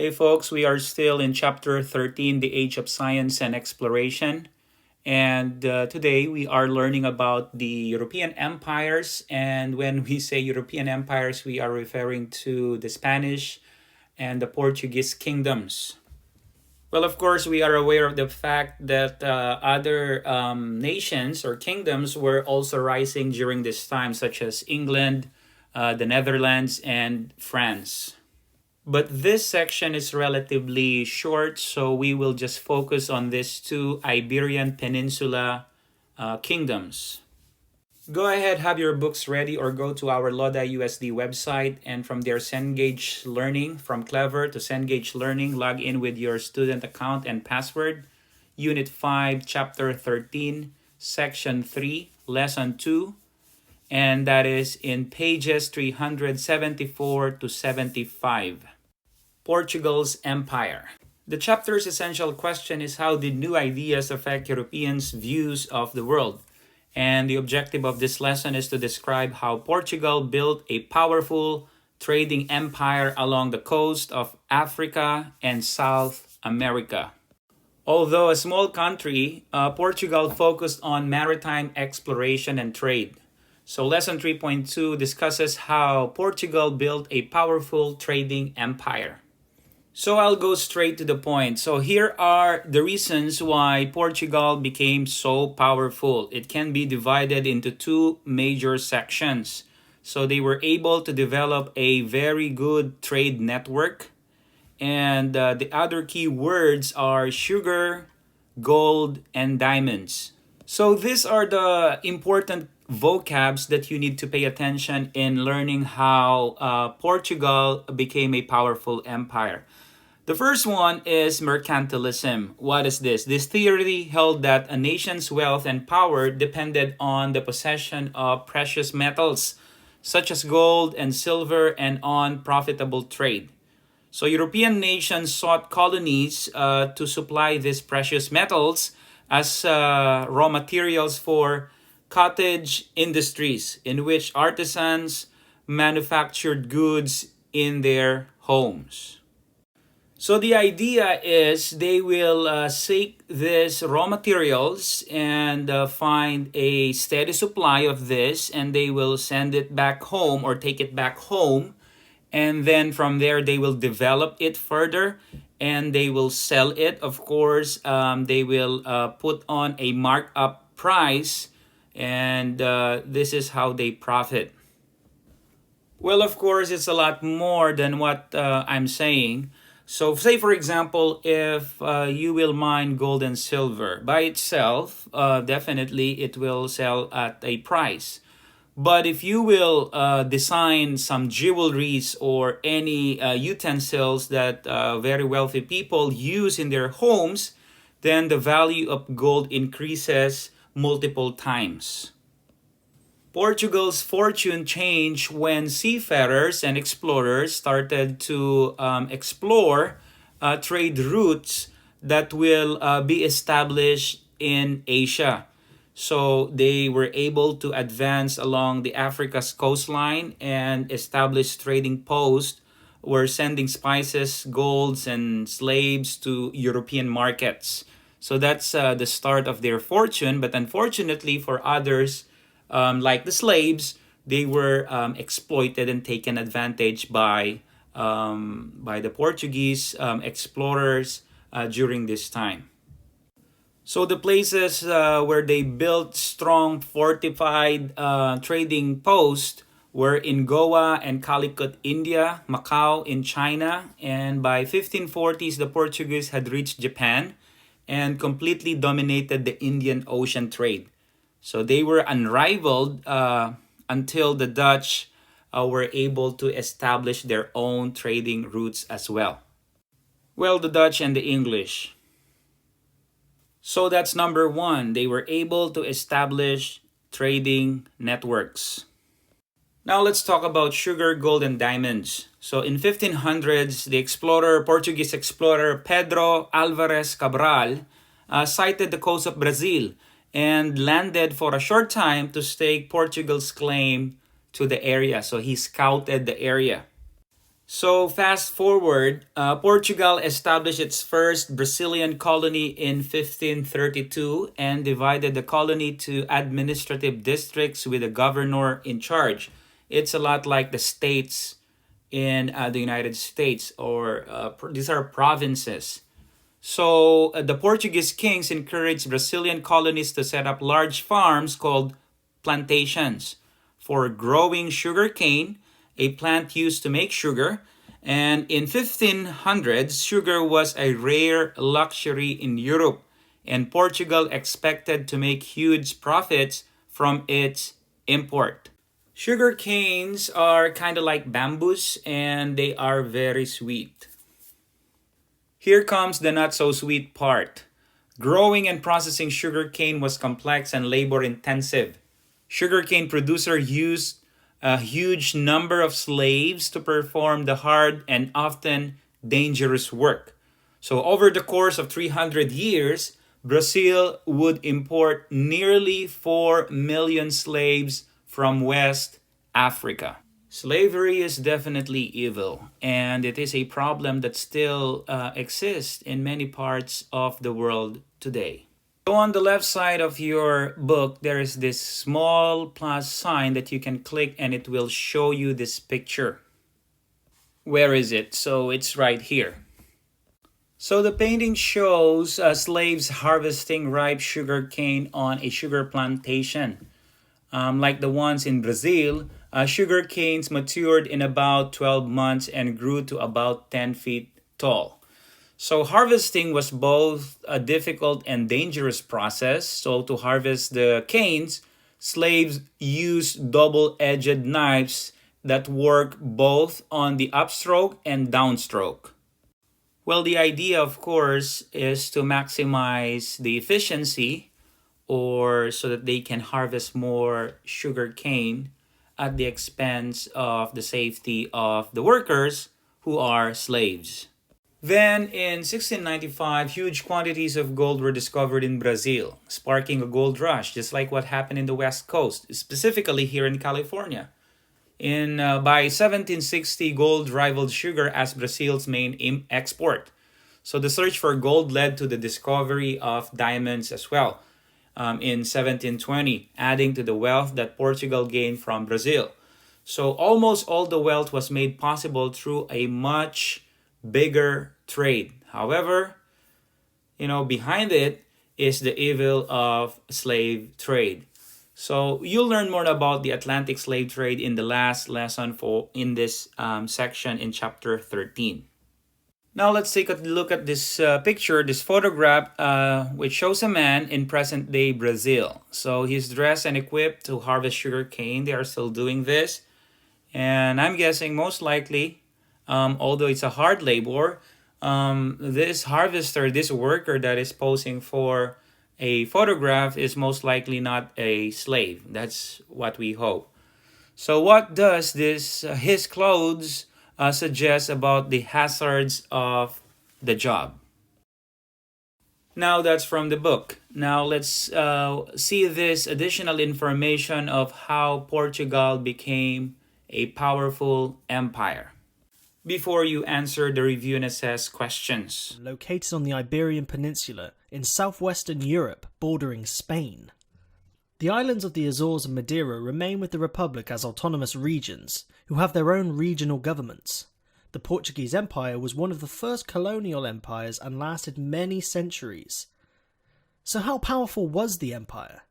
Hey folks, we are still in Chapter 13, The Age of Science and Exploration. And today we are learning about the European empires. And when we say European empires, we are referring to the Spanish and the Portuguese kingdoms. Well, of course, we are aware of the fact that other nations or kingdoms were also rising during this time, such as England, the Netherlands, and France. But this section is relatively short, so we will just focus on these two Iberian Peninsula kingdoms. Go ahead, have your books ready, or go to our Loda USD website, and from there, Cengage Learning, from Clever to Cengage Learning, log in with your student account and password. Unit 5, Chapter 13, Section 3, Lesson 2, and that is in pages 374 to 75. Portugal's Empire. The chapter's essential question is, how did new ideas affect Europeans' views of the world? And the objective of this lesson is to describe how Portugal built a powerful trading empire along the coast of Africa and South America. Although a small country, Portugal focused on maritime exploration and trade. So lesson 3.2 discusses how Portugal built a powerful trading empire. So I'll go straight to the point. So here are the reasons why Portugal became so powerful. It can be divided into two major sections. So they were able to develop a very good trade network. And the other key words are sugar, gold, and diamonds. So these are the important vocabs that you need to pay attention in learning how Portugal became a powerful empire. The first one is mercantilism. What is this? This theory held that a nation's wealth and power depended on the possession of precious metals, such as gold and silver, and on profitable trade. So European nations sought colonies to supply these precious metals as raw materials for cottage industries, in which artisans manufactured goods in their homes. So the idea is they will seek these raw materials and find a steady supply of this, and they will send it back home or take it back home. And then from there, they will develop it further and they will sell it. Of course, they will put on a markup price, and this is how they profit. Well, of course, it's a lot more than what I'm saying. So say, for example, if you will mine gold and silver by itself, definitely it will sell at a price. But if you will design some jewelries or any utensils that very wealthy people use in their homes, then the value of gold increases multiple times. Portugal's fortune changed when seafarers and explorers started to explore trade routes that will be established in Asia. So they were able to advance along the Africa's coastline and establish trading posts, were sending spices, golds, and slaves to European markets. So that's the start of their fortune. But unfortunately for others, like the slaves, they were exploited and taken advantage by the Portuguese explorers during this time. So the places where they built strong fortified trading posts were in Goa and Calicut, India, Macau in China, and by 1540s the Portuguese had reached Japan and completely dominated the Indian Ocean trade. So they were unrivaled until the Dutch were able to establish their own trading routes as well. Well, the Dutch and the English. So that's number one. They were able to establish trading networks. Now let's talk about sugar, gold, and diamonds. So in 1500s, the Portuguese explorer Pedro Alvarez Cabral sighted the coast of Brazil and landed for a short time to stake Portugal's claim to the area. So he scouted the area. So fast forward, Portugal established its first Brazilian colony in 1532 and divided the colony to administrative districts with a governor in charge. It's a lot like the states in the United States, or these are provinces. So the Portuguese kings encouraged Brazilian colonies to set up large farms called plantations for growing sugar cane, a plant used to make sugar. And in 1500s, sugar was a rare luxury in Europe, and Portugal expected to make huge profits from its import. Sugar canes are kind of like bamboos, and they are very sweet. Here comes the not so sweet part. Growing and processing sugarcane was complex and labor intensive. Sugarcane producers used a huge number of slaves to perform the hard and often dangerous work. So, over the course of 300 years, Brazil would import nearly 4 million slaves from West Africa. Slavery is definitely evil, and it is a problem that still exists in many parts of the world today. So on the left side of your book, there is this small plus sign that you can click and it will show you this picture. Where is it? So it's right here. So the painting shows slaves harvesting ripe sugar cane on a sugar plantation. Like the ones in Brazil, sugar canes matured in about 12 months and grew to about 10 feet tall. So harvesting was both a difficult and dangerous process. So to harvest the canes, slaves used double-edged knives that work both on the upstroke and downstroke. Well, the idea, of course, is to maximize the efficiency, or so that they can harvest more sugar cane at the expense of the safety of the workers who are slaves. Then in 1695, huge quantities of gold were discovered in Brazil, sparking a gold rush, just like what happened in the West Coast, specifically here in California. By 1760, gold rivaled sugar as Brazil's main export. So the search for gold led to the discovery of diamonds as well. In 1720, adding to the wealth that Portugal gained from Brazil. So almost all the wealth was made possible through a much bigger trade. However, behind it is the evil of slave trade. So you'll learn more about the Atlantic slave trade in the last lesson in this section in chapter 13. Now let's take a look at this picture, this photograph, which shows a man in present-day Brazil. So he's dressed and equipped to harvest sugar cane. They are still doing this. And I'm guessing most likely, although it's a hard labor, this harvester, this worker that is posing for a photograph is most likely not a slave. That's what we hope. So what does his clothes suggest about the hazards of the job? Now that's from the book. Now let's see this additional information of how Portugal became a powerful empire. Before you answer the review and assess questions. Located on the Iberian Peninsula in southwestern Europe, bordering Spain. The islands of the Azores and Madeira remain with the Republic as autonomous regions, who have their own regional governments. The Portuguese Empire was one of the first colonial empires and lasted many centuries. So how powerful was the empire?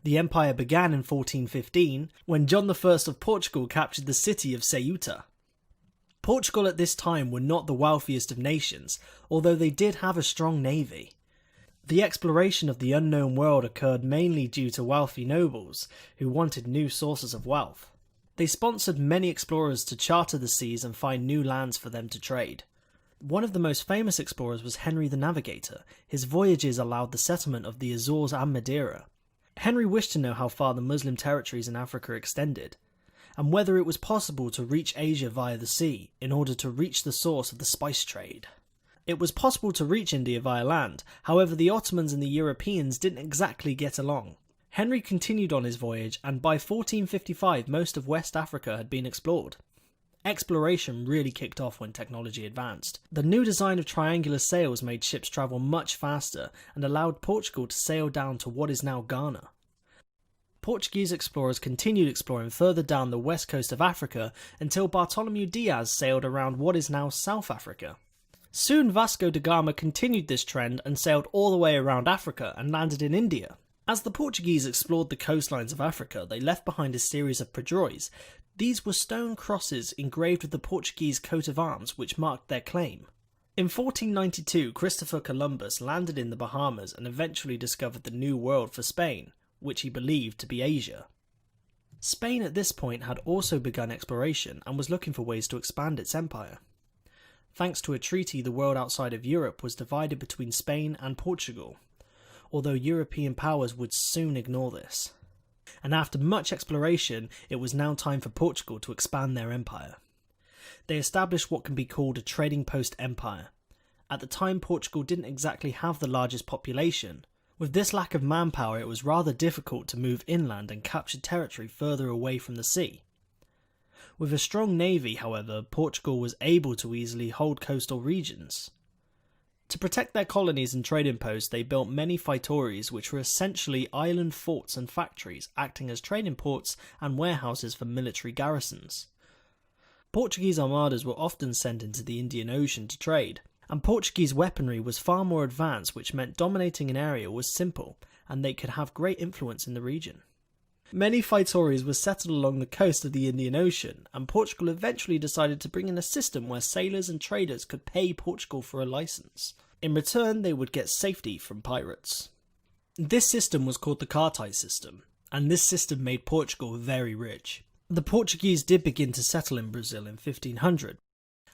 The empire began in 1415, when John I of Portugal captured the city of Ceuta. Portugal at this time were not the wealthiest of nations, although they did have a strong navy. The exploration of the unknown world occurred mainly due to wealthy nobles who wanted new sources of wealth. They sponsored many explorers to charter the seas and find new lands for them to trade. One of the most famous explorers was Henry the Navigator. His voyages allowed the settlement of the Azores and Madeira. Henry wished to know how far the Muslim territories in Africa extended, and whether it was possible to reach Asia via the sea in order to reach the source of the spice trade. It was possible to reach India via land, however the Ottomans and the Europeans didn't exactly get along. Henry continued on his voyage, and by 1455 most of West Africa had been explored. Exploration really kicked off when technology advanced. The new design of triangular sails made ships travel much faster and allowed Portugal to sail down to what is now Ghana. Portuguese explorers continued exploring further down the west coast of Africa until Bartholomew Diaz sailed around what is now South Africa. Soon Vasco da Gama continued this trend and sailed all the way around Africa and landed in India. As the Portuguese explored the coastlines of Africa, they left behind a series of padróis. These were stone crosses engraved with the Portuguese coat of arms which marked their claim. In 1492, Christopher Columbus landed in the Bahamas and eventually discovered the New World for Spain, which he believed to be Asia. Spain at this point had also begun exploration and was looking for ways to expand its empire. Thanks to a treaty, the world outside of Europe was divided between Spain and Portugal, although European powers would soon ignore this. And after much exploration, it was now time for Portugal to expand their empire. They established what can be called a trading post empire. At the time, Portugal didn't exactly have the largest population. With this lack of manpower, it was rather difficult to move inland and capture territory further away from the sea. With a strong navy, however, Portugal was able to easily hold coastal regions. To protect their colonies and trading posts, they built many feitories, which were essentially island forts and factories, acting as trading ports and warehouses for military garrisons. Portuguese armadas were often sent into the Indian Ocean to trade, and Portuguese weaponry was far more advanced, which meant dominating an area was simple, and they could have great influence in the region. Many feitories were settled along the coast of the Indian Ocean, and Portugal eventually decided to bring in a system where sailors and traders could pay Portugal for a license. In return, they would get safety from pirates. This system was called the cartaz system, and this system made Portugal very rich. The Portuguese did begin to settle in Brazil in 1500.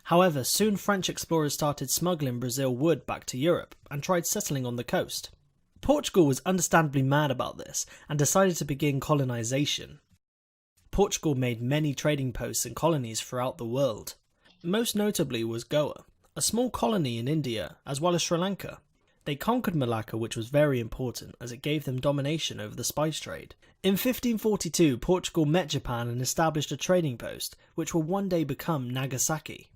However, soon French explorers started smuggling Brazil wood back to Europe and tried settling on the coast. Portugal was understandably mad about this and decided to begin colonization. Portugal made many trading posts and colonies throughout the world. Most notably was Goa, a small colony in India as well as Sri Lanka. They conquered Malacca, which was very important as it gave them domination over the spice trade. In 1542, Portugal met Japan and established a trading post, which would one day become Nagasaki.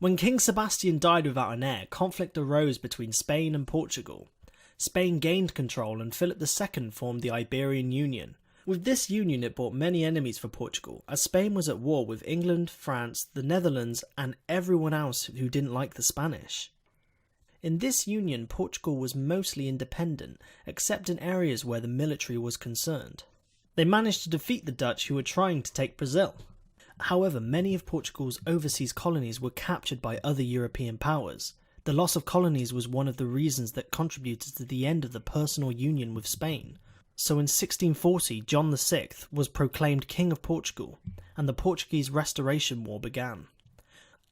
When King Sebastian died without an heir, conflict arose between Spain and Portugal. Spain gained control and Philip II formed the Iberian Union. With this union it brought many enemies for Portugal, as Spain was at war with England, France, the Netherlands and everyone else who didn't like the Spanish. In this union, Portugal was mostly independent, except in areas where the military was concerned. They managed to defeat the Dutch, who were trying to take Brazil. However, many of Portugal's overseas colonies were captured by other European powers. The loss of colonies was one of the reasons that contributed to the end of the personal union with Spain. So in 1640, John VI was proclaimed King of Portugal, and the Portuguese Restoration War began.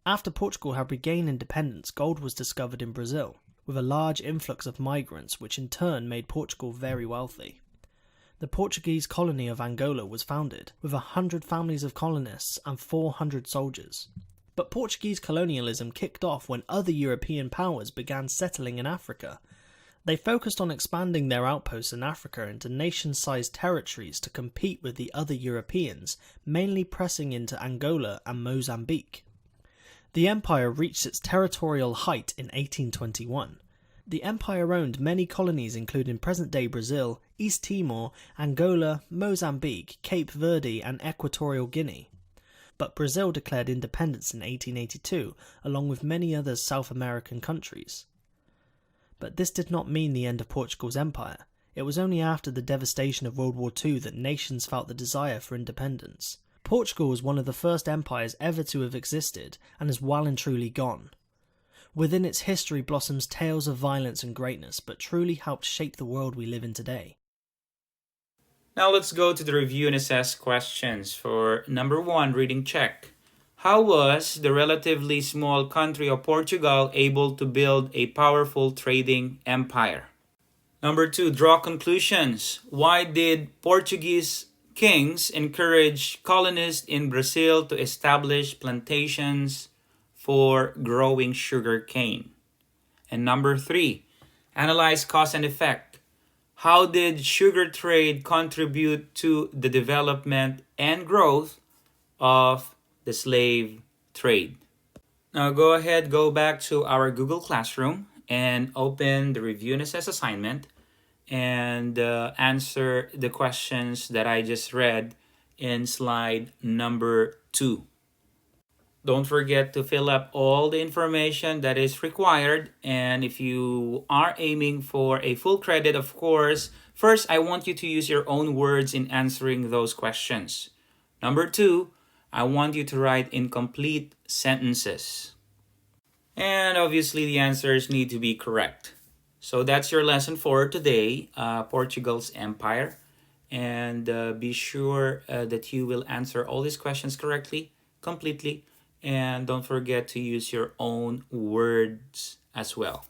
After Portugal had regained independence, gold was discovered in Brazil, with a large influx of migrants, which in turn made Portugal very wealthy. The Portuguese colony of Angola was founded, with 100 families of colonists and 400 soldiers. But Portuguese colonialism kicked off when other European powers began settling in Africa. They focused on expanding their outposts in Africa into nation-sized territories to compete with the other Europeans, mainly pressing into Angola and Mozambique. The empire reached its territorial height in 1821. The empire owned many colonies including present-day Brazil, East Timor, Angola, Mozambique, Cape Verde and Equatorial Guinea. But Brazil declared independence in 1882, along with many other South American countries. But this did not mean the end of Portugal's empire. It was only after the devastation of World War II that nations felt the desire for independence. Portugal was one of the first empires ever to have existed, and is well and truly gone. Within its history blossoms tales of violence and greatness, but truly helped shape the world we live in today. Now let's go to the review and assess questions. For number 1, reading check. How was the relatively small country of Portugal able to build a powerful trading empire? Number 2, draw conclusions. Why did Portuguese kings encourage colonists in Brazil to establish plantations for growing sugar cane? And number 3, analyze cause and effect. How did sugar trade contribute to the development and growth of the slave trade. Now go ahead, go back to our Google Classroom and open the review and assess assignment and answer the questions that I just read in slide number 2. Don't forget to fill up all the information that is required. And if you are aiming for a full credit, of course, first I want you to use your own words in answering those questions. Number 2, I want you to write incomplete sentences. And obviously the answers need to be correct. So that's your lesson for today, Portugal's Empire. And be sure that you will answer all these questions correctly, completely, and don't forget to use your own words as well.